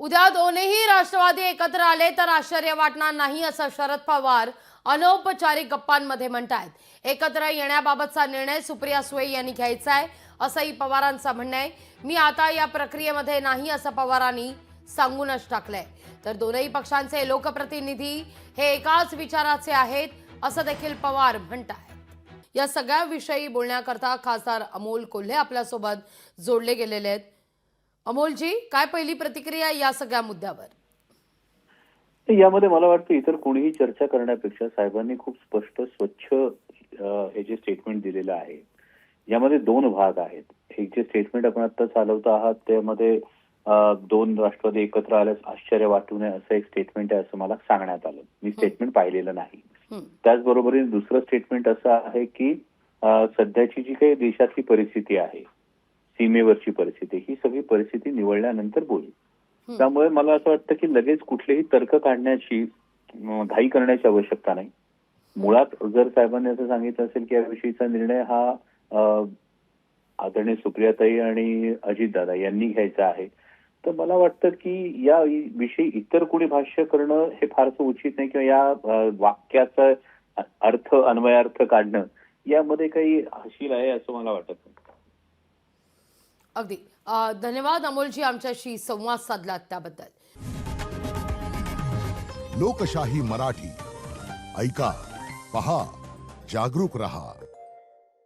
उद्या दोन्ही राष्ट्रवादी एकत्र आले तर आश्चर्य वाटणार नाही असं शरद पवार अनौपचारिक गप्पांमध्ये म्हणतायत। एकत्र येण्याबाबतचा निर्णय सुप्रिया सुळे यांनी घ्यायचा आहे असंही पवारांचं म्हणणं आहे। मी आता या प्रक्रियेमध्ये नाही असं पवारांनी सांगूनच टाकलंय। तर दोनही पक्षांचे लोकप्रतिनिधी हे एकाच विचाराचे आहेत असं देखील पवार म्हणतायत। या सगळ्या विषयी बोलण्याकरता खासदार अमोल कोल्हे आपल्यासोबत जोडले गेलेले आहेत। अमोलजी, काय पहिली प्रतिक्रिया या सगळ्या मुद्द्यावर? यामध्ये मला वाटतं इतर कोणीही चर्चा करण्यापेक्षा साहेबांनी खूप स्पष्ट स्वच्छ हे जे स्टेटमेंट दिलेलं आहे यामध्ये दोन भाग आहेत। एक जे स्टेटमेंट आपण आता चालवत आहात त्यामध्ये दोन राष्ट्रवादी एकत्र आल्यास आश्चर्य वाटू नये असं एक स्टेटमेंट आहे असं मला सांगण्यात आलं। मी स्टेटमेंट पाहिलेलं नाही। त्याचबरोबर दुसरं स्टेटमेंट असं आहे की सध्याची जी काही देशातली परिस्थिती आहे, सीमेवरची परिस्थिती, ही सगळी परिस्थिती निवळल्यानंतर बोलू। त्यामुळे मला असं वाटतं की लगेच कुठलेही तर्क काढण्याची घाई करण्याची आवश्यकता नाही। मुळात जर साहेबांनी असं सांगितलं असेल की याविषयीचा निर्णय हा आदरणीय सुप्रियाताई आणि अजितदादा यांनी घ्यायचा आहे, तर मला वाटतं की या विषयी इतर कोणी भाष्य करणं हे फारसं उचित नाही किंवा या वाक्याचा अर्थ अन्वयार्थ काढणं यामध्ये काही हशील आहे असं मला वाटत नाही। अगदी धन्यवाद अमोलजी, आमच्याशी संवाद साधलात त्याबद्दल। लोकशाही मराठी ऐका, पहा, जागरूक रहा।